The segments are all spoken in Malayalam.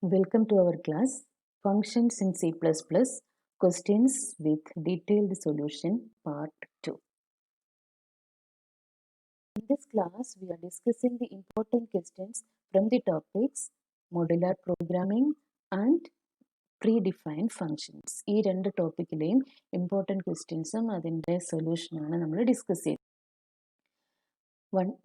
Welcome to our class Functions in C++ Questions with Detailed Solution Part 2. In this class, we are discussing the important questions from the topics modular programming and predefined functions. ഈ രണ്ട് ടോപ്പിക്കിലെയും ഇമ്പോർട്ടൻറ്റ് ക്വസ്റ്റ്യൻസും അതിൻ്റെ സൊല്യൂഷനാണ് നമ്മൾ ഡിസ്കസ് ചെയ്യുന്നത്.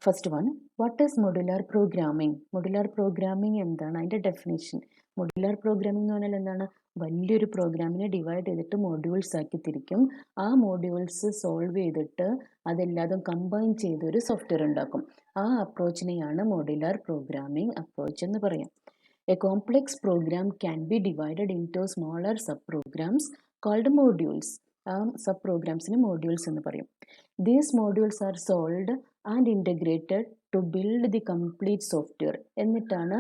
First one, what is modular programming? Modular programming എന്താണ്? അതിൻ്റെ ഡെഫിനേഷൻ. മോഡുലാർ പ്രോഗ്രാമിംഗ് എന്ന് പറഞ്ഞാൽ എന്താണ്? വലിയൊരു പ്രോഗ്രാമിനെ ഡിവൈഡ് ചെയ്തിട്ട് മോഡ്യൂൾസ് ആക്കി തിരിക്കും. ആ മോഡ്യൂൾസ് സോൾവ് ചെയ്തിട്ട് അതെല്ലാതും കമ്പൈൻ ചെയ്ത് ഒരു സോഫ്റ്റ്വെയർ ഉണ്ടാക്കും. ആ അപ്രോച്ചിനെയാണ് മോഡുലാർ പ്രോഗ്രാമിംഗ് അപ്രോച്ച് എന്ന് പറയാം. A complex program can be divided into smaller subprograms called modules. Sub പ്രോഗ്രാംസിന് മോഡ്യൂൾസ് എന്ന് പറയും. These modules are solved and integrated to build the complete software. എന്നിട്ടാണ്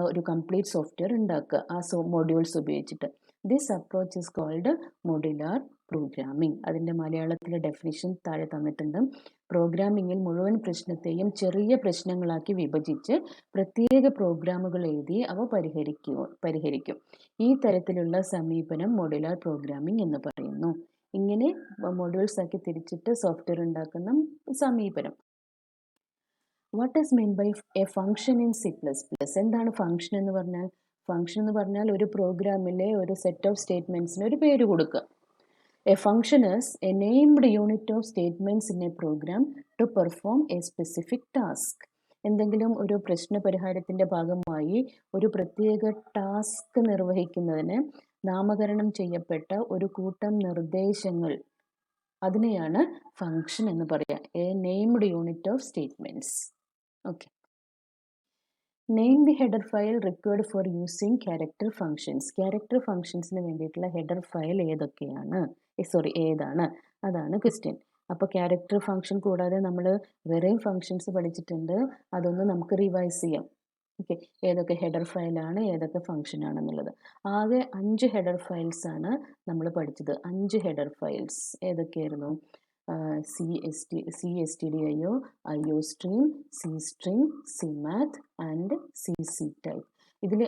ഒരു കംപ്ലീറ്റ് സോഫ്റ്റ്വെയർ ഉണ്ടാക്കുക ആ മോഡ്യൂൾസ് ഉപയോഗിച്ചിട്ട്. This approach is called modular programming. അതിൻ്റെ മലയാളത്തിലെ ഡെഫിനിഷൻ താഴെ തന്നിട്ടുണ്ട്. പ്രോഗ്രാമിങ്ങിൽ മുഴുവൻ പ്രശ്നത്തെയും ചെറിയ പ്രശ്നങ്ങളാക്കി വിഭജിച്ച് പ്രത്യേക പ്രോഗ്രാമുകൾ എഴുതി അവ പരിഹരിക്കും. ഈ തരത്തിലുള്ള സമീപനം മോഡുലാർ പ്രോഗ്രാമിംഗ് എന്ന് പറയുന്നു. ഇങ്ങനെ മോഡ്യൂൾസ് ആക്കി തിരിച്ചിട്ട് സോഫ്റ്റ്വെയർ ഉണ്ടാക്കുന്ന സമീപനം. What is mean by a function in C++? എന്താണ് ഫംഗ്ഷൻ എന്ന് പറഞ്ഞാൽ? ഫംഗ്ഷൻ എന്ന് പറഞ്ഞാൽ ഒരു പ്രോഗ്രാമിലെ ഒരു സെറ്റ് ഓഫ് സ്റ്റേറ്റ്മെൻറ്റ്സിന് ഒരു പേര് കൊടുക്കുക. A function is a named unit of statements in a program to perform a specific task. എന്തെങ്കിലും ഒരു പ്രശ്ന പരിഹാരത്തിൻ്റെ ഭാഗമായി ഒരു പ്രത്യേക ടാസ്ക് നിർവഹിക്കുന്നതിന് നാമകരണം ചെയ്യപ്പെട്ട ഒരു കൂട്ടം നിർദ്ദേശങ്ങൾ, അതിനെയാണ് ഫംഗ്ഷൻ എന്ന് പറയുക. A named unit of statements. Okay. Name the header file required for using character functions. Character ഫങ്ഷൻസിന് വേണ്ടിയിട്ടുള്ള ഹെഡർ ഫയൽ ഏതാണ്? അതാണ് ക്വസ്റ്റ്യൻ. അപ്പോൾ ക്യാരക്ടർ ഫങ്ഷൻ കൂടാതെ നമ്മൾ വേറെയും ഫങ്ഷൻസ് പഠിച്ചിട്ടുണ്ട്. അതൊന്ന് നമുക്ക് റിവൈസ് ചെയ്യാം. ഓക്കെ, ഏതൊക്കെ ഹെഡർ ഫയലാണ്, ഏതൊക്കെ ഫങ്ഷൻ ആണെന്നുള്ളത്. ആകെ 5 ഹെഡർ ഫയൽസ് ആണ് നമ്മൾ പഠിച്ചത്. 5 ഹെഡർ ഫയൽസ് ഏതൊക്കെയായിരുന്നു? CSTDIO, IOStream, CString, CMath and CCtype. ഇതിൽ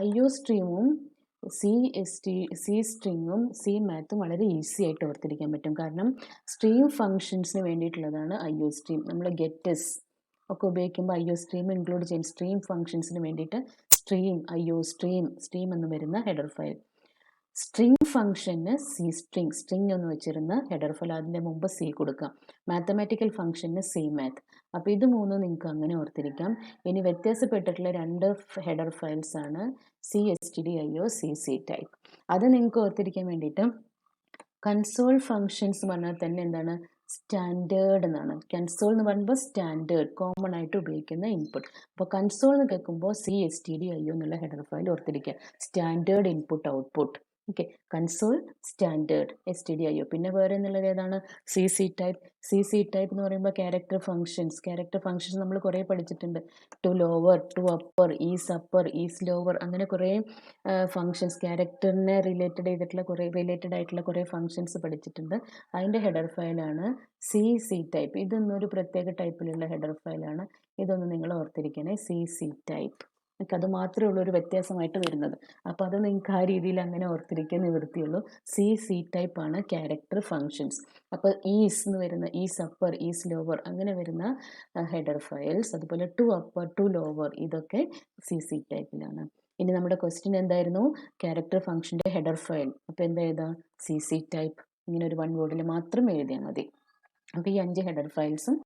IOStreamഉം CStringഉം CMathഉം വളരെ ഈസി ആയിട്ട് ഓർത്തിരിക്കാൻ പറ്റും. കാരണം സ്ട്രീം ഫങ്ഷൻസിന് വേണ്ടിയിട്ടുള്ളതാണ് IOStream. നമ്മൾ ഗെറ്റസ് ഒക്കെ ഉപയോഗിക്കുമ്പോൾ IOStream ഇൻക്ലൂഡ് ചെയ്യും. സ്ട്രീം ഫങ്ഷൻസിന് വേണ്ടിയിട്ട് സ്ട്രീം എന്ന് വരുന്ന ഹെഡർ ഫയൽ. സ്ട്രിംഗ് ഫംഗ്ഷന് സ്ട്രിംഗ് എന്ന് വെച്ചിരുന്ന ഹെഡർ ഫയൽ, അതിൻ്റെ മുമ്പ് C കൊടുക്കാം. മാത്തമാറ്റിക്കൽ ഫംഗ്ഷന് CMath. അപ്പോൾ ഇത് മൂന്നും നിങ്ങൾക്ക് അങ്ങനെ ഓർത്തിരിക്കാം. ഇനി വ്യത്യാസപ്പെട്ടിട്ടുള്ള 2 ഹെഡർ ഫയൽസ് ആണ് CSTDIO, CCtype. അത് നിങ്ങൾക്ക് ഓർത്തിരിക്കാൻ വേണ്ടിയിട്ട് കൺസോൾ ഫങ്ഷൻസ് പറഞ്ഞാൽ തന്നെ എന്താണ്? സ്റ്റാൻഡേർഡ് എന്നാണ്. കൺസോൾ എന്ന് പറയുമ്പോൾ സ്റ്റാൻഡേർഡ്, കോമൺ ആയിട്ട് ഉപയോഗിക്കുന്ന ഇൻപുട്ട്. അപ്പോൾ കൺസോൾ എന്ന് കേൾക്കുമ്പോൾ CSTDIO എന്നുള്ള ഹെഡർ ഫയൽ ഓർത്തിരിക്കുക. Standard input output. Okay, console standard STDIO. പിന്നെ വേറെ എന്നുള്ളത് ഏതാണ്? CCtype എന്ന് പറയുമ്പോൾ ക്യാരക്ടർ ഫങ്ഷൻസ് നമ്മൾ കുറേ പഠിച്ചിട്ടുണ്ട്. To lower, to upper, is upper, is lower, അങ്ങനെ കുറേ ഫങ്ഷൻസ്, ക്യാരക്ടറിനെ റിലേറ്റഡ് ആയിട്ടുള്ള കുറേ ഫങ്ഷൻസ് പഠിച്ചിട്ടുണ്ട്. അതിൻ്റെ ഹെഡർ ഫയലാണ് CCtype. ഇതൊന്നൊരു പ്രത്യേക ടൈപ്പിലുള്ള ഹെഡർ ഫയലാണ്. ഇതൊന്ന് നിങ്ങൾ ഓർത്തിരിക്കണേ, CCtype. അത് മാത്രമേ ഉള്ളൂ ഒരു വ്യത്യാസമായിട്ട് വരുന്നത്. അപ്പോൾ അത് നിങ്ങൾക്ക് ആ രീതിയിൽ അങ്ങനെ ഓർത്തിരിക്കാൻ നിവൃത്തിയുള്ളൂ. CCtype ആണ് ക്യാരക്ടർ ഫങ്ഷൻസ്. അപ്പോൾ ഈസ് എന്ന് വരുന്ന, ഈസ് അപ്പർ, ഈസ് ലോവർ, അങ്ങനെ വരുന്ന ഹെഡർ ഫയൽസ്, അതുപോലെ ടു അപ്പർ, ടു ലോവർ, ഇതൊക്കെ CCtypeലാണ്. ഇനി നമ്മുടെ ക്വസ്റ്റ്യൻ എന്തായിരുന്നു? ക്യാരക്ടർ ഫങ്ഷൻ്റെ ഹെഡർ ഫയൽ. അപ്പോൾ എന്താ എഴുതാം? CCtype. ഇങ്ങനെ ഒരു 1 വേർഡിൽ മാത്രം എഴുതിയാൽ മതി. അപ്പോൾ ഈ 5 ഹെഡർ ഫയൽസും.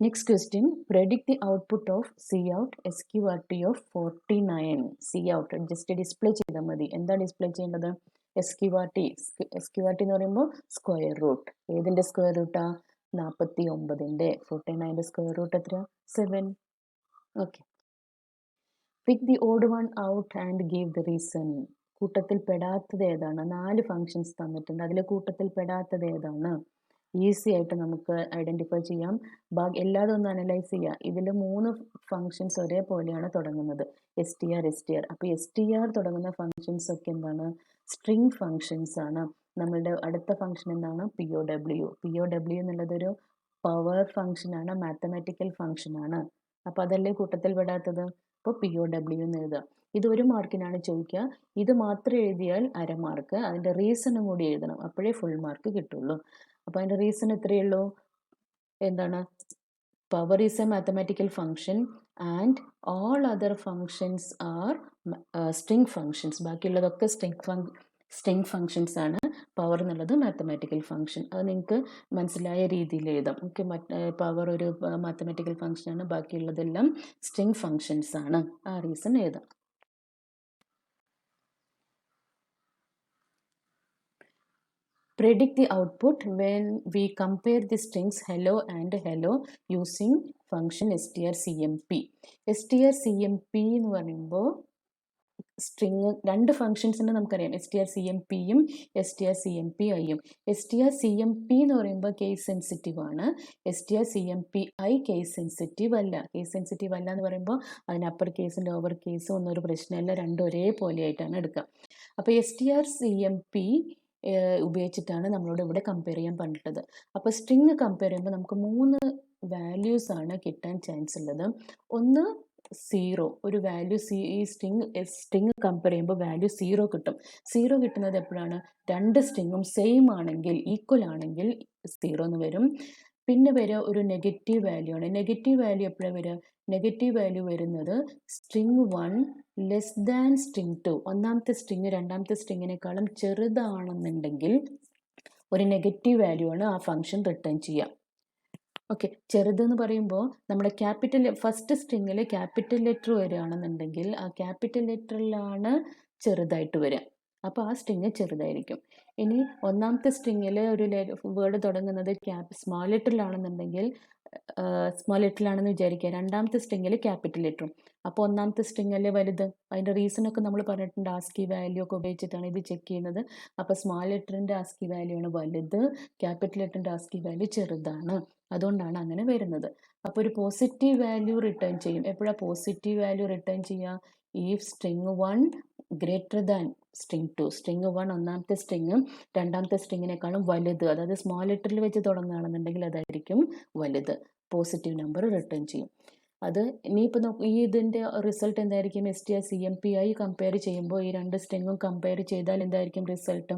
Next question, predict the output of Cout sqrt of 49. Cout just display ചെയ്താൽ മതി. എന്താ ഡിസ്പ്ലേ ചെയ്യേണ്ടത്? sqrt എന്ന് പറയുമ്പോൾ സ്ക്വയർ റൂട്ട്. ഏതിൻ്റെ സ്ക്വയർ റൂട്ടാ? 49ൻ്റെ. 49ൻ്റെ സ്ക്വയർ റൂട്ട് എത്ര? 7. Okay. Pick the odd one out and give the reason. കൂട്ടത്തിൽ പെടാത്തത് ഏതാണ്? 4 ഫങ്ഷൻസ് തന്നിട്ടുണ്ട്. അതിൽ കൂട്ടത്തിൽ പെടാത്തത് ഏതാണ്? ഈസി ആയിട്ട് നമുക്ക് ഐഡൻറ്റിഫൈ ചെയ്യാം. എല്ലാതും ഒന്ന് അനലൈസ് ചെയ്യാം. ഇതിൽ 3 ഫങ്ഷൻസ് ഒരേപോലെയാണ് തുടങ്ങുന്നത്. STR. അപ്പോൾ STR തുടങ്ങുന്ന ഫങ്ഷൻസ് ഒക്കെ എന്താണ്? സ്ട്രിംഗ് ഫങ്ഷൻസ് ആണ്. നമ്മളുടെ അടുത്ത ഫങ്ഷൻ എന്താണ്? POW എന്നുള്ളതൊരു പവർ ഫങ്ഷനാണ്, മാത്തമാറ്റിക്കൽ ഫങ്ഷനാണ്. അപ്പോൾ അതല്ലേ കൂട്ടത്തിൽ പെടാത്തത്. അപ്പോൾ POW എന്ന് എഴുതുക. ഇത് 1 മാർക്കിനാണ് ചോദിക്കുക. ഇത് മാത്രം എഴുതിയാൽ അര മാർക്ക്, അതിൻ്റെ റീസണും കൂടി എഴുതണം, അപ്പോഴേ ഫുൾ മാർക്ക് കിട്ടുള്ളൂ. അപ്പോൾ അതിൻ്റെ റീസൺ എത്രയേ ഉള്ളൂ? എന്താണ്? Power is A mathematical function and all other functions are string functions. ബാക്കിയുള്ളതൊക്കെ സ്ട്രിങ് ഫങ്ഷൻസ് ആണ്. പവർ എന്നുള്ളത് മാത്തമാറ്റിക്കൽ ഫംഗ്ഷൻ. അത് നിങ്ങൾക്ക് മനസ്സിലായ രീതിയിൽ എഴുതാം. ഓക്കെ, പവർ ഒരു മാത്തമാറ്റിക്കൽ ഫംഗ്ഷനാണ്, ബാക്കിയുള്ളതെല്ലാം സ്ട്രിങ് ഫങ്ഷൻസ് ആണ്. ആ റീസൺ എഴുതാം. Predict the output when we compare the strings hello and hello using function strcmp. strcmp എന്ന് പറയുമ്പോൾ സ്ട്രിങ് 2 ഫങ്ഷൻസിന് നമുക്കറിയാം, strcmp-യും strcmp-iയും. strcmp എന്ന് പറയുമ്പോൾ കേസ് സെൻസിറ്റീവ് ആണ്, strcmp-i കേസ് സെൻസിറ്റീവ് അല്ല. കേസ് സെൻസിറ്റീവ് അല്ല എന്ന് പറയുമ്പോൾ അതിന് അപ്പർ കേസും ലോവർ കേസും ഒന്നും ഒരു പ്രശ്നമല്ല, രണ്ടും ഒരേപോലെ ആയിട്ടാണ് എടുക്കുക. അപ്പോൾ strcmp ഉപയോഗിച്ചിട്ടാണ് നമ്മളോട് ഇവിടെ കമ്പയർ ചെയ്യാൻ പറഞ്ഞിട്ടത്. അപ്പോൾ സ്ട്രിങ് കമ്പയർ ചെയ്യുമ്പോൾ നമുക്ക് 3 വാല്യൂസ് ആണ് കിട്ടാൻ ചാൻസ് ഉള്ളത്. ഒന്ന് 0, ഒരു വാല്യൂ ഈ സ്ട്രിങ് കമ്പയർ ചെയ്യുമ്പോൾ വാല്യൂ 0 കിട്ടും. 0 കിട്ടുന്നത് എപ്പോഴാണ്? 2 സ്ട്രിങ്ങും സെയിം ആണെങ്കിൽ, ഈക്വൽ ആണെങ്കിൽ 0 എന്ന് വരും. പിന്നെ വരിക ഒരു നെഗറ്റീവ് വാല്യൂ ആണ്. നെഗറ്റീവ് വാല്യൂ എപ്പോഴാണ് വരിക? നെഗറ്റീവ് വാല്യൂ വരുന്നത് സ്ട്രിങ് 1 ലെസ് ദാൻ സ്ട്രിങ് 2. ഒന്നാമത്തെ സ്ട്രിങ് രണ്ടാമത്തെ സ്ട്രിങ്ങിനേക്കാളും ചെറുതാണെന്നുണ്ടെങ്കിൽ ഒരു നെഗറ്റീവ് വാല്യൂ ആണ് ആ ഫംഗ്ഷൻ റിട്ടേൺ ചെയ്യുക. ഓക്കെ, ചെറുതെന്ന് പറയുമ്പോൾ നമ്മുടെ ഫസ്റ്റ് സ്ട്രിങ്ങിൽ ക്യാപിറ്റൽ ലെറ്റർ വരികയാണെന്നുണ്ടെങ്കിൽ ആ ക്യാപിറ്റൽ ലെറ്ററിലാണ് ചെറുതായിട്ട് വരിക, അപ്പോൾ ആ സ്ട്രിങ് ചെറുതായിരിക്കും. ഇനി ഒന്നാമത്തെ സ്ട്രിങ്ങിൽ ഒരു വേർഡ് തുടങ്ങുന്നത് സ്മോൾ ലെറ്ററിലാണെന്നുണ്ടെങ്കിൽ സ്മോൾ ലെറ്ററിലാണെന്ന് വിചാരിക്കുക, രണ്ടാമത്തെ സ്ട്രിങ്ങിൽ ക്യാപിറ്റൽ ലെറ്ററും, അപ്പോൾ ഒന്നാമത്തെ സ്ട്രിങ്ങല്ലേ വലുത്. അതിൻ്റെ റീസണൊക്കെ നമ്മൾ പറഞ്ഞിട്ടുണ്ട്, ആസ്കി വാല്യൂ ഒക്കെ ഉപയോഗിച്ചിട്ടാണ് ഇത് ചെക്ക് ചെയ്യുന്നത്. അപ്പോൾ സ്മോൾ ലെറ്ററിൻ്റെ ആസ്കി വാല്യൂ ആണ് വലുത്, ക്യാപിറ്റൽ ലെറ്ററിൻ്റെ ആസ്കി വാല്യൂ ചെറുതാണ്, അതുകൊണ്ടാണ് അങ്ങനെ വരുന്നത്. അപ്പോൾ ഒരു പോസിറ്റീവ് വാല്യൂ റിട്ടേൺ ചെയ്യും. എപ്പോഴാണ് പോസിറ്റീവ് വാല്യൂ റിട്ടേൺ ചെയ്യുക? ഈ string 1 greater than string 2. String 1 ഒന്നാമത്തെ സ്ട്രിങ്ങും രണ്ടാമത്തെ സ്ട്രിങ്ങിനേക്കാളും വലുത്, അതായത് സ്മോൾ ലെറ്ററിൽ വെച്ച് തുടങ്ങുകയാണെന്നുണ്ടെങ്കിൽ അതായിരിക്കും വലുത്, പോസിറ്റീവ് നമ്പർ റിട്ടേൺ ചെയ്യും. അത് ഇനിയിപ്പോൾ ഈ ഇതിൻ്റെ റിസൾട്ട് എന്തായിരിക്കും? strcmp-i കമ്പയർ ചെയ്യുമ്പോൾ ഈ 2 സ്ട്രിങ്ങും കമ്പയർ ചെയ്താൽ എന്തായിരിക്കും റിസൾട്ട്?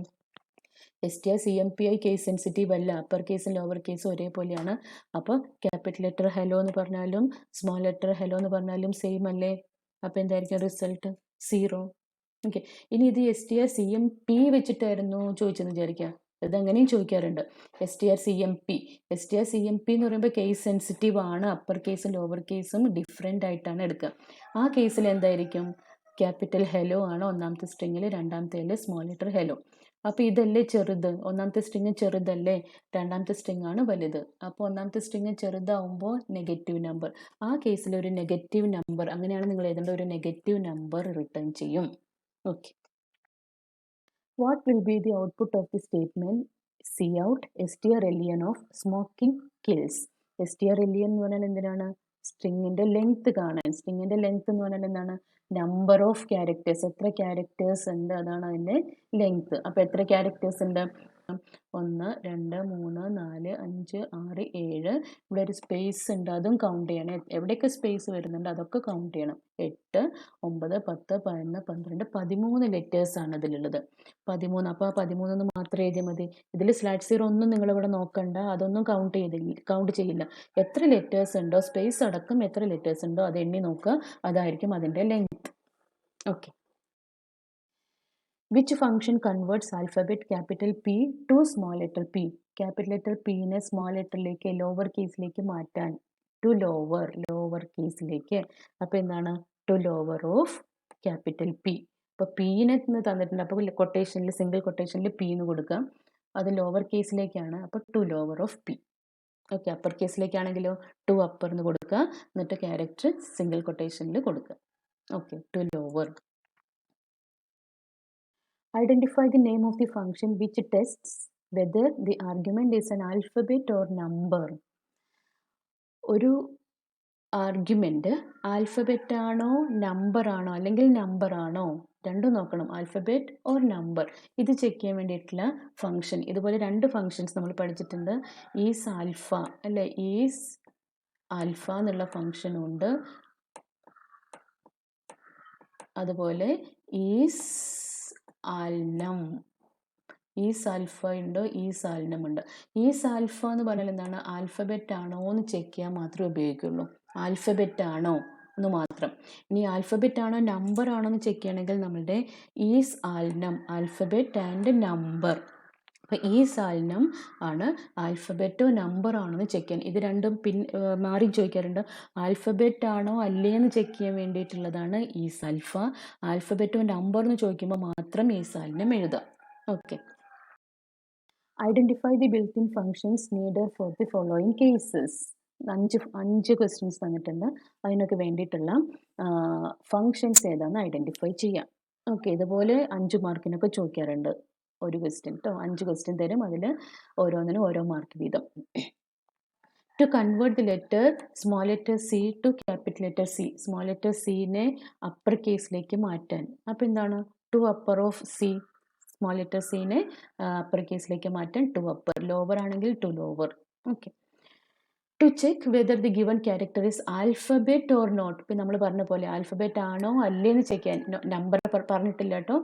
strcmp-i കേസ് സെൻസിറ്റീവ് അല്ല, അപ്പർ കേസും ലോവർ കേസും ഒരേപോലെയാണ്. അപ്പോൾ ക്യാപിറ്റൽ ലെറ്റർ ഹലോ എന്ന് പറഞ്ഞാലും സ്മോൾ ലെറ്റർ ഹലോ എന്ന് പറഞ്ഞാലും സെയിം അല്ലേ? അപ്പോൾ എന്തായിരിക്കും റിസൾട്ട്? 0. ഓക്കെ, ഇനി ഇത് strcmp വെച്ചിട്ടായിരുന്നു ചോദിച്ചെന്ന് വിചാരിക്കുക. ഇതങ്ങനെയും ചോദിക്കാറുണ്ട്. strcmp എന്ന് പറയുമ്പോൾ കേസ് സെൻസിറ്റീവ് ആണ്, അപ്പർ കേസും ലോവർ കേസും ഡിഫറെൻ്റ് ആയിട്ടാണ് എടുക്കുക. ആ കേസിൽ എന്തായിരിക്കും? ക്യാപിറ്റൽ ഹെലോ ആണ് ഒന്നാമത്തെ സ്ട്രിങ്ങിൽ, രണ്ടാമത്തെ സ്മോൾ ലെറ്റർ ഹെലോ. അപ്പോൾ ഇതല്ലേ ചെറുത്, ഒന്നാമത്തെ സ്ട്രിങ് ചെറുതല്ലേ, രണ്ടാമത്തെ സ്ട്രിങ് ആണ് വലുത്. അപ്പോൾ ഒന്നാമത്തെ സ്ട്രിങ് ചെറുതാവുമ്പോൾ നെഗറ്റീവ് നമ്പർ, ആ കേസിൽ ഒരു നെഗറ്റീവ് നമ്പർ, അങ്ങനെയാണ് നിങ്ങൾ എഴുതേണ്ട, ഒരു നെഗറ്റീവ് നമ്പർ റിട്ടേൺ ചെയ്യും. Okay, what will be the output of the statement cout strlen of smoking kills? strlen എന്ന് പറഞ്ഞാൽ എന്തിനാണ്? സ്ട്രിങ്ങിൻ്റെ ലെങ്ത് കാണാൻ. സ്ട്രിങ്ങിൻ്റെ ലെങ്ത് എന്ന് പറഞ്ഞാൽ എന്താണ്? നമ്പർ ഓഫ് ക്യാരക്ടേഴ്സ്, എത്ര ക്യാരക്ടേഴ്സ് ഉണ്ട് അതാണ് അതിൻ്റെ ലെങ്ത്. അപ്പോൾ എത്ര ക്യാരക്ടേഴ്സ് ഉണ്ട്? 1 2 3 4 5 6 7. ഇവിടെ ഒരു സ്പേസ് ഉണ്ട്, അതും കൗണ്ട് ചെയ്യണം. എവിടെയൊക്കെ സ്പേസ് വരുന്നുണ്ട് അതൊക്കെ കൗണ്ട് ചെയ്യണം. 8 9 10 11 12 13 ലെറ്റേഴ്സാണ് ഇതിലുള്ളത്. 13. അപ്പോൾ ആ 13 മാത്രം എഴുതിയാൽ മതി. ഇതിൽ സ്ലാഷ് 0 ഒന്നും നിങ്ങളിവിടെ നോക്കണ്ട, അതൊന്നും കൗണ്ട് ചെയ്യില്ല. എത്ര ലെറ്റേഴ്സ് ഉണ്ടോ, സ്പേസ് അടക്കം എത്ര ലെറ്റേഴ്സ് ഉണ്ടോ അത് എണ്ണി നോക്കുക, അതായിരിക്കും അതിൻ്റെ length. Okay, which function converts alphabet capital P to small letter p? Capital letter P നെ സ്മോൾ ലെറ്ററിലേക്ക് ലോവർ കേസിലേക്ക് മാറ്റാൻ, ടു ലോവർ കേസിലേക്ക്. അപ്പോൾ എന്താണ്? To lower of capital P. അപ്പോൾ പീനെ തന്നിട്ടുണ്ട്, അപ്പോൾ കൊട്ടേഷനിൽ സിംഗിൾ കൊട്ടേഷനിൽ P എന്ന് കൊടുക്കുക, അത് ലോവർ കേസിലേക്കാണ്, അപ്പോൾ to lower of P. Okay, upper കേസിലേക്കാണെങ്കിലോ ടു അപ്പർ എന്ന് കൊടുക്കുക, എന്നിട്ട് ക്യാരക്ടർ സിംഗിൾ കൊട്ടേഷനിൽ കൊടുക്കുക. Okay, to lower. Identify the name of the function which tests whether the argument is an alphabet or number. ഒരു ആർഗ്യുമെന്റ് ആൽഫബറ്റ് ആണോ നമ്പർ ആണോ, അല്ലെങ്കിൽ നമ്പർ ആണോ, രണ്ടും നോക്കണം, ആൽഫബറ്റ് ഓർ നമ്പർ. ഇത് ചെക്ക് ചെയ്യാൻ വേണ്ടിയിട്ടുള്ള ഫംഗ്ഷൻ, ഇതുപോലെ 2 ഫങ്ഷൻസ് നമ്മൾ പഠിച്ചിട്ടുണ്ട്. ഈസ് ആൽഫ അല്ലേ, ഈസ് ആൽഫ എന്നുള്ള ഫംഗ്ഷനും ഉണ്ട്. അതുപോലെ ഈസ് ആൽനം, ഈസ് ആൽഫ ഉണ്ട്, ഈസ് ആൽനം ഉണ്ട്. ഈസ് ആൽഫ എന്ന് പറഞ്ഞാൽ എന്താണ്? ആൽഫബറ്റ് ആണോ എന്ന് ചെക്ക് ചെയ്യാൻ മാത്രമേ ഉപയോഗിക്കുള്ളൂ. ആൽഫബറ്റ് ആണോ എന്ന് മാത്രം. ഇനി ആൽഫബറ്റ് ആണോ നമ്പർ ആണോ എന്ന് ചെക്ക് ചെയ്യണമെങ്കിൽ നമ്മളുടെ ഈസ് ആൽനം, ആൽഫബറ്റ് ആൻഡ് നമ്പർ. അപ്പോൾ ഈ സാലിനം ആണ് ആൽഫബറ്റോ നമ്പർ ആണോ എന്ന് ചെക്ക് ചെയ്യാൻ. ഇത് രണ്ടും മാറി ചോദിക്കാറുണ്ട്. ആൽഫബറ്റ് ആണോ അല്ലേ എന്ന് ചെക്ക് ചെയ്യാൻ വേണ്ടിയിട്ടുള്ളതാണ് ഈ ആൽഫ. ആൽഫബറ്റോ നമ്പർ എന്ന് ചോദിക്കുമ്പോൾ മാത്രം ഈ സാലിനം എഴുതാം. Okay. Identify the built in functions needed for the following cases. അഞ്ച് ക്വസ്റ്റ്യൻസ് തന്നിട്ടുണ്ട്. അതിനൊക്കെ വേണ്ടിയിട്ടുള്ള ഫങ്ഷൻസ് ഏതാണെന്ന് ഐഡൻറ്റിഫൈ ചെയ്യാം. ഓക്കെ, ഇതുപോലെ 5 മാർക്കിനൊക്കെ ചോദിക്കാറുണ്ട്. ഒരു ക്വസ്റ്റ്യൻ കേട്ടോ, 5 ക്വസ്റ്റ്യൻ തരും. അതിൽ ഓരോന്നിനും ഓരോ മാർക്ക് വീതം. To convert the letter small letter C to capital letter C. Small letter സിനെ അപ്പർ കേസിലേക്ക് മാറ്റാൻ. അപ്പോൾ എന്താണ്? To upper of C. Small letter സിനെ അപ്പർ കേസിലേക്ക് മാറ്റാൻ ടു അപ്പർ. ലോവർ ആണെങ്കിൽ to lower. Okay. To check whether the given character is alphabet or not. ഇപ്പം നമ്മൾ പറഞ്ഞ പോലെ ആൽഫബറ്റ് ആണോ അല്ലേന്ന് ചെക്ക് ചെയ്യാൻ. നമ്പർ പറഞ്ഞിട്ടില്ല കേട്ടോ.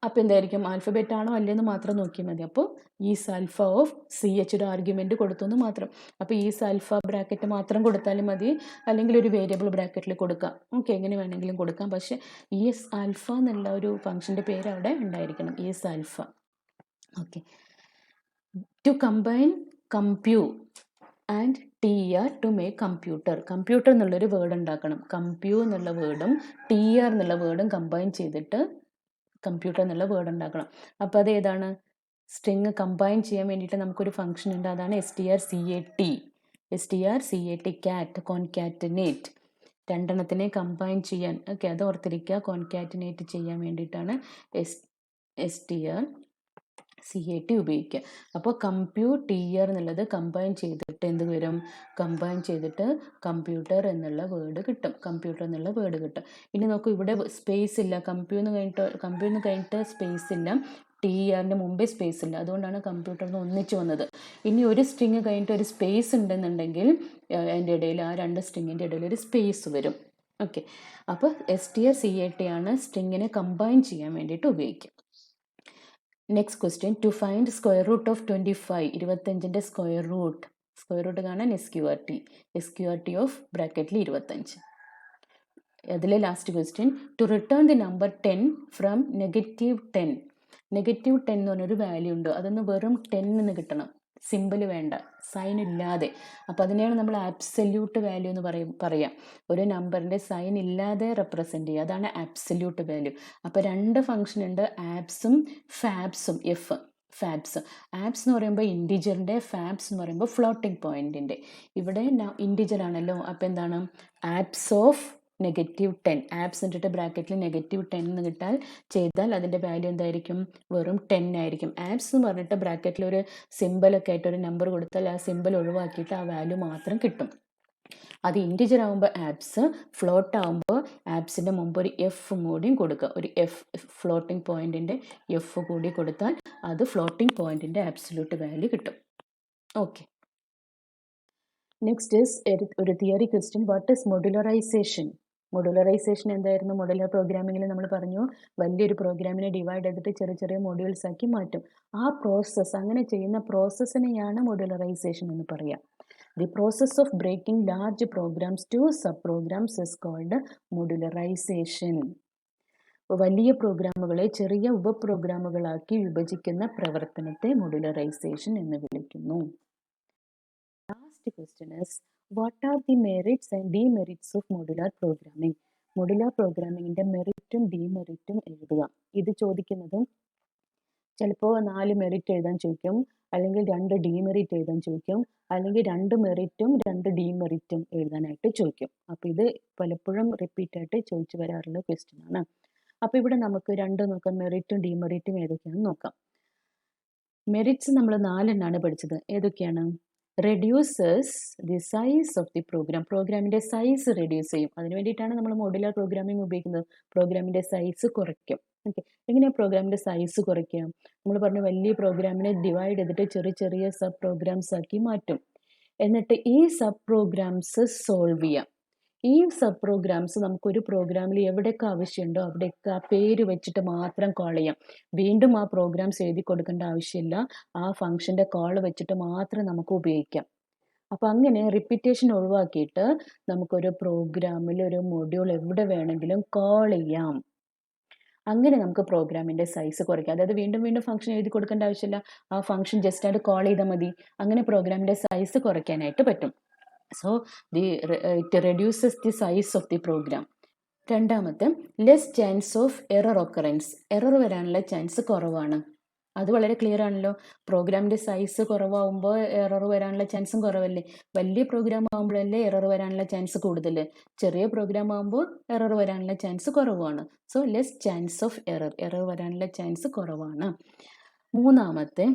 അപ്പോൾ എന്തായിരിക്കും? ആൽഫബറ്റ് ആണോ അല്ലേന്ന് മാത്രം നോക്കിയാൽ മതി. അപ്പോൾ is alpha of C H ഒരു ആർഗ്യുമെൻറ്റ് കൊടുത്തു മാത്രം. അപ്പോൾ ഈസ് ആൽഫ ബ്രാക്കറ്റ് മാത്രം കൊടുത്താലും മതി, അല്ലെങ്കിൽ ഒരു വേരിയബിൾ ബ്രാക്കറ്റിൽ കൊടുക്കാം. ഓക്കെ, എങ്ങനെ വേണമെങ്കിലും കൊടുക്കാം. പക്ഷേ ഈസ് ആൽഫ എന്നുള്ള ഒരു ഫംഗ്ഷൻ്റെ പേര് അവിടെ ഉണ്ടായിരിക്കണം. Is alpha. Okay. To combine compu and T R to make computer. Computer എന്നുള്ളൊരു വേർഡ് ഉണ്ടാക്കണം. കമ്പ്യൂ എന്നുള്ള വേർഡും ടി ആർ എന്നുള്ള വേർഡും കമ്പൈൻ ചെയ്തിട്ട് കമ്പ്യൂട്ടർ എന്നുള്ള വേർഡ് ഉണ്ടാക്കണം. അപ്പോൾ അത് ഏതാണ്? സ്ട്രിങ് കമ്പൈൻ ചെയ്യാൻ വേണ്ടിയിട്ട് നമുക്കൊരു ഫംഗ്ഷൻ ഉണ്ട്. അതാണ് strcat. strcat കാറ്റ് കോൺകാറ്റനേറ്റ്. രണ്ടെണ്ണത്തിനെ കമ്പൈൻ ചെയ്യാൻ. ഓക്കെ, അത് ഓർത്തിരിക്കുക. കോൺകാറ്റനേറ്റ് ചെയ്യാൻ വേണ്ടിയിട്ടാണ് strcat ഉപയോഗിക്കുക. അപ്പോൾ കമ്പ്യൂട്ട് ടി ആർ എന്നുള്ളത് കമ്പൈൻ ചെയ്തിട്ട് എന്ത് വരും? കമ്പൈൻ ചെയ്തിട്ട് കമ്പ്യൂട്ടർ എന്നുള്ള വേർഡ് കിട്ടും. കമ്പ്യൂട്ടർ എന്നുള്ള വേർഡ് കിട്ടും. ഇനി നോക്കൂ, ഇവിടെ സ്പേസ് ഇല്ല. കമ്പ്യൂന്ന് കഴിഞ്ഞിട്ട് സ്പേസ് ഇല്ല. ടി ആറിൻ്റെ മുമ്പേ സ്പേസ് ഇല്ല. അതുകൊണ്ടാണ് കമ്പ്യൂട്ടറിന് ഒന്നിച്ച് വന്നത്. ഇനി ഒരു സ്ട്രിങ് കഴിഞ്ഞിട്ട് ഒരു സ്പേസ് ഉണ്ടെന്നുണ്ടെങ്കിൽ അതിൻ്റെ ഇടയിൽ, ആ രണ്ട് സ്ട്രിങ്ങിൻ്റെ ഇടയിൽ ഒരു സ്പേസ് വരും. ഓക്കെ. അപ്പോൾ strcat ആണ് സ്ട്രിങ്ങിനെ കമ്പൈൻ ചെയ്യാൻ വേണ്ടിയിട്ട് ഉപയോഗിക്കുക. Next question. To find square root of 25. 25ൻ്റെ സ്ക്വയർ റൂട്ട് കാണാൻ SQRT ഓഫ് ബ്രാക്കറ്റിൽ 25. അതിലെ last question. To return the number 10 from -10. -10 എന്ന് പറഞ്ഞൊരു വാല്യൂ ഉണ്ട്. അതൊന്ന് വെറും 10 എന്ന് കിട്ടണം. സിമ്പിൾ വേണ്ട, സൈൻ ഇല്ലാതെ. അപ്പോൾ അതിനെയാണ് നമ്മൾ ആബ്സല്യൂട്ട് വാല്യൂ എന്ന് പറയാം. ഒരു നമ്പറിൻ്റെ സൈൻ ഇല്ലാതെ റെപ്രസെൻറ്റ് ചെയ്യുക. അതാണ് ആബ്സല്യൂട്ട് വാല്യൂ. അപ്പോൾ രണ്ട് ഫംഗ്ഷൻ ഉണ്ട്, ആബ്സും ഫാബ്സും. ഫാബ്സ് എന്ന് പറയുമ്പോൾ ഇൻറ്റിജറിൻ്റെ, ഫാബ്സ് എന്ന് പറയുമ്പോൾ ഫ്ലോട്ടിംഗ് പോയിൻറ്റിൻ്റെ. ഇവിടെ ഇൻറ്റിജർ ആണല്ലോ. അപ്പോൾ എന്താണ്? Abs of -10. ആബ്സ് ഇട്ടിട്ട് ബ്രാക്കറ്റിൽ -10 എന്ന് ചെയ്താൽ അതിൻ്റെ വാല്യൂ എന്തായിരിക്കും? വെറും 10 ആയിരിക്കും. ആബ്സ് എന്ന് പറഞ്ഞിട്ട് ബ്രാക്കറ്റിൽ ഒരു സിമ്പിളൊക്കെ ആയിട്ട് ഒരു നമ്പർ കൊടുത്താൽ ആ സിമ്പിൾ ഒഴിവാക്കിയിട്ട് ആ വാല്യൂ മാത്രം കിട്ടും. അത് ഇൻറ്റിജർ ആകുമ്പോൾ ആബ്സ്, ഫ്ലോട്ട് ആകുമ്പോൾ ആബ്സിൻ്റെ മുമ്പ് ഒരു എഫ് കൂടിയും കൊടുക്കുക. ഒരു ഫ്ലോട്ടിംഗ് പോയിൻറ്റിൻ്റെ എഫ് കൂടി കൊടുത്താൽ അത് ഫ്ലോട്ടിംഗ് പോയിൻറ്റിൻ്റെ ആബ്സല്യൂട്ട് വാല്യൂ കിട്ടും. ഓക്കെ. നെക്സ്റ്റ് ഈസ് ഒരു theory question. What is modularization? Modularization എന്തായിരുന്നു? മോഡുലർ പ്രോഗ്രാമിങ്ങിൽ നമ്മൾ പറഞ്ഞു, വലിയൊരു പ്രോഗ്രാമിനെ ഡിവൈഡ് ചെയ്തിട്ട് ചെറിയ ചെറിയ മോഡ്യൂൾസ് ആക്കി മാറ്റും. ആ പ്രോസസ്സ്, അങ്ങനെ ചെയ്യുന്ന പ്രോസസ്സിനെയാണ് മോഡുലറൈസേഷൻ എന്ന് പറയുക. The process of breaking large programs to sub programs is called modularisation. വലിയ പ്രോഗ്രാമുകളെ ചെറിയ ഉപപ്രോഗ്രാമുകളാക്കി വിഭജിക്കുന്ന പ്രവർത്തനത്തെ മോഡുലറൈസേഷൻ എന്ന് വിളിക്കുന്നു. Last question is, what are the merits and demerits of modular programming? Modular പ്രോഗ്രാമിങ്ങിൻ്റെ മെറിറ്റും ഡീമെറിറ്റും എഴുതുക. ഇത് ചോദിക്കുന്നത് ചിലപ്പോൾ 4 മെറിറ്റ് എഴുതാൻ ചോദിക്കും, അല്ലെങ്കിൽ 2 ഡീമെറിറ്റ് എഴുതാൻ ചോദിക്കും, അല്ലെങ്കിൽ 2 മെറിറ്റും 2 ഡീമെറിറ്റും എഴുതാനായിട്ട് ചോദിക്കും. അപ്പോൾ ഇത് പലപ്പോഴും റിപ്പീറ്റായിട്ട് ചോദിച്ചു വരാറുള്ള ക്വസ്റ്റ്യൻ ആണ്. അപ്പോൾ ഇവിടെ നമുക്ക് 2 നോക്കാം. മെറിറ്റും ഡീമെറിറ്റും ഏതൊക്കെയാണെന്ന് നോക്കാം. മെറിറ്റ്സ് നമ്മൾ 4 എണ്ണമാണ് പഠിച്ചത്. ഏതൊക്കെയാണ്? Reduces the size of the program. പ്രോഗ്രാമിൻ്റെ സൈസ് റെഡ്യൂസ് ചെയ്യും. അതിന് വേണ്ടിയിട്ടാണ് നമ്മൾ മോഡുലാർ പ്രോഗ്രാമിംഗ് ഉപയോഗിക്കുന്നത്. പ്രോഗ്രാമിൻ്റെ സൈസ് കുറയ്ക്കും. ഓക്കെ. എങ്ങനെയാണ് പ്രോഗ്രാമിൻ്റെ സൈസ് കുറയ്ക്കുക? നമ്മൾ പറഞ്ഞു, വലിയ പ്രോഗ്രാമിനെ ഡിവൈഡ് ചെയ്തിട്ട് ചെറിയ ചെറിയ സബ് പ്രോഗ്രാംസ് ആക്കി മാറ്റും. എന്നിട്ട് ഈ സബ് പ്രോഗ്രാംസ് സോൾവ് ചെയ്യാം. ഈ സബ് പ്രോഗ്രാംസ് നമുക്കൊരു പ്രോഗ്രാമിൽ എവിടെയൊക്കെ ആവശ്യമുണ്ടോ അവിടെയൊക്കെ ആ പേര് വെച്ചിട്ട് മാത്രം കോൾ ചെയ്യാം. വീണ്ടും ആ പ്രോഗ്രാംസ് എഴുതി കൊടുക്കേണ്ട ആവശ്യമില്ല. ആ ഫംഗ്ഷൻ്റെ കോൾ വെച്ചിട്ട് മാത്രം നമുക്ക് ഉപയോഗിക്കാം. അപ്പോൾ അങ്ങനെ റിപ്പീറ്റേഷൻ ഒഴിവാക്കിയിട്ട് നമുക്കൊരു പ്രോഗ്രാമിൽ ഒരു മൊഡ്യൂൾ എവിടെ വേണമെങ്കിലും കോൾ ചെയ്യാം. അങ്ങനെ നമുക്ക് പ്രോഗ്രാമിൻ്റെ സൈസ് കുറയ്ക്കാം. അതായത് വീണ്ടും വീണ്ടും ഫംഗ്ഷൻ എഴുതി കൊടുക്കേണ്ട ആവശ്യമില്ല. ആ ഫംഗ്ഷൻ ജസ്റ്റ് ആയിട്ട് കോൾ ചെയ്താൽ മതി. അങ്ങനെ പ്രോഗ്രാമിൻ്റെ സൈസ് കുറയ്ക്കാനായിട്ട് പറ്റും. So it reduces the size of the program. രണ്ടാമത്തെ, less chance of error occurrence. Error വരാനുള്ള ചാൻസ് കുറവാണ്. അത് വളരെ ക്ലിയർ ആണല്ലോ. പ്രോഗ്രാമിൻ്റെ സൈസ് കുറവാകുമ്പോൾ എറർ വരാനുള്ള ചാൻസും കുറവല്ലേ. വലിയ പ്രോഗ്രാം ആകുമ്പോഴല്ലേ എറർ വരാനുള്ള ചാൻസ് കൂടുതൽ. ചെറിയ പ്രോഗ്രാം ആകുമ്പോൾ എറർ വരാനുള്ള ചാൻസ് കുറവാണ്. So less chance of error വരാനുള്ള ചാൻസ് കുറവാണ്. മൂന്നാമത്തെ,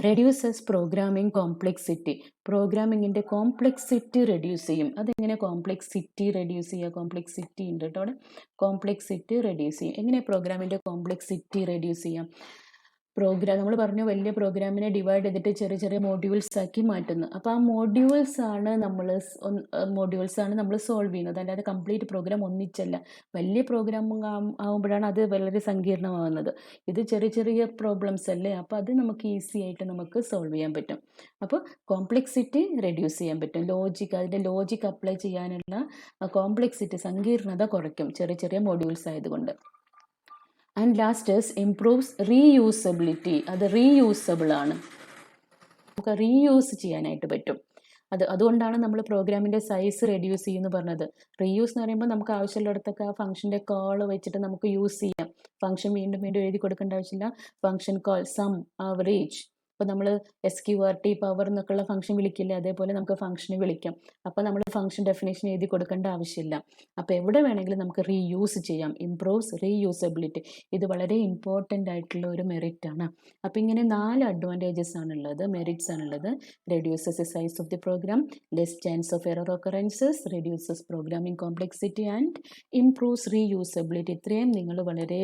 റെഡ്യൂസസ് പ്രോഗ്രാമിംഗ് കോംപ്ലെക്സിറ്റി. പ്രോഗ്രാമിങ്ങിൻ്റെ കോംപ്ലെക്സിറ്റി റെഡ്യൂസ് ചെയ്യും. അതെങ്ങനെ കോംപ്ലെക്സിറ്റി റെഡ്യൂസ് ചെയ്യുക? കോംപ്ലെക്സിറ്റി ഉണ്ട് കേട്ടോ അവിടെ. കോംപ്ലെക്സിറ്റി റെഡ്യൂസ് ചെയ്യും. എങ്ങനെ പ്രോഗ്രാമിൻ്റെ കോംപ്ലെക്സിറ്റി റെഡ്യൂസ് ചെയ്യാം? നമ്മൾ പറഞ്ഞു വലിയ പ്രോഗ്രാമിനെ ഡിവൈഡ് ചെയ്തിട്ട് ചെറിയ ചെറിയ മോഡ്യൂൾസ് ആക്കി മാറ്റുന്നു. അപ്പോൾ ആ മോഡ്യൂൾസ് ആണ് നമ്മൾ സോൾവ് ചെയ്യുന്നത്. അല്ലാതെ കംപ്ലീറ്റ് പ്രോഗ്രാം ഒന്നിച്ചല്ല. വലിയ പ്രോഗ്രാം ആകുമ്പോഴാണ് അത് വളരെ സങ്കീർണമാകുന്നത്. ഇത് ചെറിയ ചെറിയ പ്രോബ്ലംസ് അല്ലേ. അപ്പോൾ അത് നമുക്ക് ഈസി ആയിട്ട് നമുക്ക് സോൾവ് ചെയ്യാൻ പറ്റും. അപ്പോൾ കോംപ്ലെക്സിറ്റി റെഡ്യൂസ് ചെയ്യാൻ പറ്റും. അതിൻ്റെ ലോജിക് അപ്ലൈ ചെയ്യാനുള്ള കോംപ്ലെക്സിറ്റി, സങ്കീർണത കുറയ്ക്കും ചെറിയ ചെറിയ മോഡ്യൂൾസ് ആയതുകൊണ്ട്. And lastly improves reusability. അത് റീയൂസബിൾ ആണ്, നമുക്ക് റീയൂസ് ചെയ്യാനായിട്ട് പറ്റും. അതുകൊണ്ടാണ് നമ്മൾ പ്രോഗ്രാമിൻ്റെ സൈസ് റെഡ്യൂസ് ചെയ്യുമെന്ന് പറഞ്ഞത്. റീയൂസ് എന്ന് പറയുമ്പോൾ നമുക്ക് ആവശ്യമുള്ളിടത്തൊക്കെ ആ ഫംഗ്ഷൻ്റെ കോൾ വെച്ചിട്ട് നമുക്ക് യൂസ് ചെയ്യാം. ഫംഗ്ഷൻ വീണ്ടും വീണ്ടും എഴുതി കൊടുക്കേണ്ട ആവശ്യമില്ല. Function call, sum, average. ഇപ്പോൾ നമ്മൾ SQRT, പവർ എന്നൊക്കെയുള്ള ഫംഗ്ഷൻ വിളിക്കില്ലേ, അതേപോലെ നമുക്ക് ഫംഗ്ഷനെ വിളിക്കാം. അപ്പോൾ നമ്മൾ ഫംഗ്ഷൻ ഡെഫിനേഷൻ എഴുതി കൊടുക്കേണ്ട ആവശ്യമില്ല. അപ്പോൾ എവിടെ വേണമെങ്കിലും നമുക്ക് റീയൂസ് ചെയ്യാം. Improves reusability. ഇത് വളരെ ഇമ്പോർട്ടൻ്റ് ആയിട്ടുള്ള ഒരു മെറിറ്റ് ആണ്. അപ്പോൾ ഇങ്ങനെ 4 അഡ്വാൻറ്റേജസ് ആണുള്ളത്, മെറിറ്റ്സ് ആണുള്ളത്. Reduces the size of the program, less chance of error occurrences, reduces programming complexity and improves reusability. ഇത്രയും നിങ്ങൾ വളരെ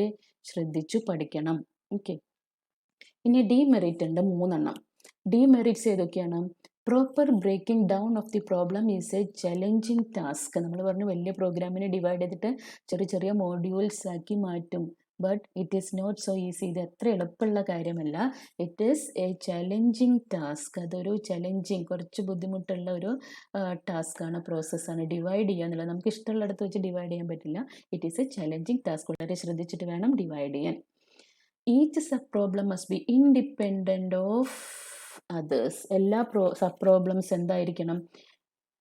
ശ്രദ്ധിച്ചു പഠിക്കണം. ഓക്കെ. ഇനി ഡിമെറിറ്റ് ഉണ്ട് 3 ഡിമെറിറ്റ്സ് ഏതൊക്കെയാണ്? Proper breaking down of the problem is a challenging task. നമ്മൾ പറഞ്ഞു വലിയ പ്രോഗ്രാമിനെ ഡിവൈഡ് ചെയ്തിട്ട് ചെറിയ ചെറിയ മോഡ്യൂൾസ് ആക്കി മാറ്റും. But it is not so easy. ഇത് അത്ര എളുപ്പമുള്ള കാര്യമല്ല. It is a challenging task. അതൊരു ചലഞ്ചിങ്, കുറച്ച് ബുദ്ധിമുട്ടുള്ള ഒരു ടാസ്ക്കാണ്, പ്രോസസ്സാണ്. ഡിവൈഡ് ചെയ്യുക എന്നുള്ളത് നമുക്ക് ഇഷ്ടമുള്ളിടത്ത് വെച്ച് ഡിവൈഡ് ചെയ്യാൻ പറ്റില്ല. It is a challenging task. വളരെ ശ്രദ്ധിച്ചിട്ട് വേണം ഡിവൈഡ് ചെയ്യാൻ. Each sub problem must be independent of others. എല്ലാ സബ് പ്രോബ്ലംസ് എന്തായിരിക്കണം?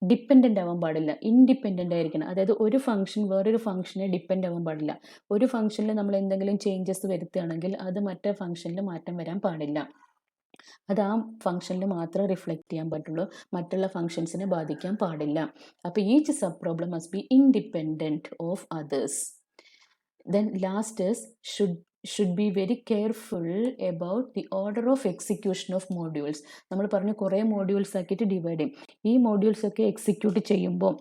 ഡിപ്പെൻഡൻ്റ് ആവാൻ പാടില്ല, ഇൻഡിപെൻഡൻ്റ് ആയിരിക്കണം. അതായത് ഒരു ഫംഗ്ഷൻ വേറൊരു ഫംഗ്ഷനെ ഡിപ്പെൻഡ് ആവാൻ പാടില്ല. ഒരു ഫംഗ്ഷനിൽ നമ്മൾ എന്തെങ്കിലും ചേഞ്ചസ് വരുത്തുകയാണെങ്കിൽ അത് മറ്റേ ഫംഗ്ഷനിൽ മാറ്റം വരാൻ പാടില്ല. അത് ആ ഫംഗ്ഷനിൽ മാത്രമേ റിഫ്ലക്റ്റ് ചെയ്യാൻ പറ്റുള്ളൂ, മറ്റുള്ള ഫംഗ്ഷൻസിനെ ബാധിക്കാൻ പാടില്ല. അപ്പോൾ each sub problem must be independent of others. Then last is should be very careful about the order of execution of modules. നമ്മൾ പറഞ്ഞു കുറേ മോഡ്യൂൾസ് ആക്കിയിട്ട് ഡിവൈഡ് ചെയ്യും. ഈ മോഡ്യൂൾസ് ഒക്കെ എക്സിക്യൂട്ട് ചെയ്യുമ്പോൾ,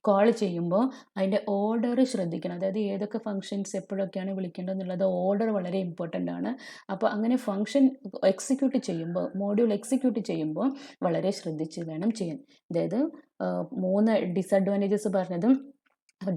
കോൾ ചെയ്യുമ്പോൾ അതിൻ്റെ ഓർഡർ ശ്രദ്ധിക്കണം. അതായത് ഏതൊക്കെ ഫങ്ഷൻസ് എപ്പോഴൊക്കെയാണ് വിളിക്കേണ്ടത് എന്നുള്ളത് ഓർഡർ വളരെ ഇമ്പോർട്ടൻ്റ് ആണ്. അപ്പോൾ അങ്ങനെ ഫങ്ഷൻ എക്സിക്യൂട്ട് ചെയ്യുമ്പോൾ, മോഡ്യൂൾ എക്സിക്യൂട്ട് ചെയ്യുമ്പോൾ വളരെ ശ്രദ്ധിച്ച് വേണം ചെയ്യാൻ. അതായത് 3 ഡിസഡ്വാൻറ്റേജസ് പറഞ്ഞതും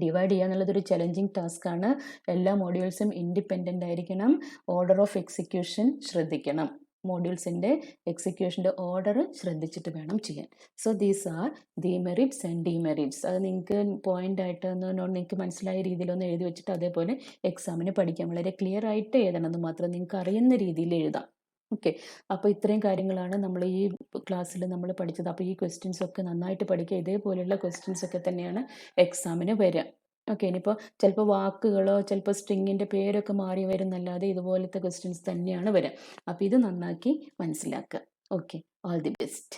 ഡിവൈഡ് ചെയ്യുക എന്നുള്ളതൊരു ചലഞ്ചിങ് ടാസ്ക്കാണ്. എല്ലാ മോഡ്യൂൾസും ഇൻഡിപെൻഡൻ്റ് ആയിരിക്കണം. ഓർഡർ ഓഫ് എക്സിക്യൂഷൻ ശ്രദ്ധിക്കണം. മോഡ്യൂൾസിൻ്റെ എക്സിക്യൂഷൻ്റെ ഓർഡർ ശ്രദ്ധിച്ചിട്ട് വേണം ചെയ്യാൻ. So these are the merits and demerits. അത് നിങ്ങൾക്ക് പോയിൻ്റായിട്ട് നിങ്ങൾക്ക് മനസ്സിലായ രീതിയിലൊന്ന് എഴുതി വെച്ചിട്ട് അതേപോലെ എക്സാമിന് പഠിക്കാം. വളരെ ക്ലിയർ ആയിട്ട് എഴുതണമെന്ന് മാത്രം, നിങ്ങൾക്ക് അറിയുന്ന രീതിയിൽ എഴുതാം. ഓക്കെ. അപ്പോൾ ഇത്രയും കാര്യങ്ങളാണ് നമ്മൾ ഈ ക്ലാസ്സിൽ നമ്മൾ പഠിച്ചത്. അപ്പോൾ ഈ ക്വസ്റ്റ്യൻസ് ഒക്കെ നന്നായിട്ട് പഠിക്കുക. ഇതേപോലെയുള്ള ക്വസ്റ്റ്യൻസ് ഒക്കെ തന്നെയാണ് എക്സാമിന് വരിക. ഓക്കെ. ഇനിയിപ്പോൾ ചിലപ്പോൾ വാക്കുകളോ ചിലപ്പോൾ സ്ട്രിങ്ങിൻ്റെ പേരൊക്കെ മാറി വരുന്നല്ലാതെ ഇതുപോലത്തെ ക്വസ്റ്റ്യൻസ് തന്നെയാണ് വരിക. അപ്പോൾ ഇത് നന്നാക്കി മനസ്സിലാക്കുക. ഓക്കെ. All the best.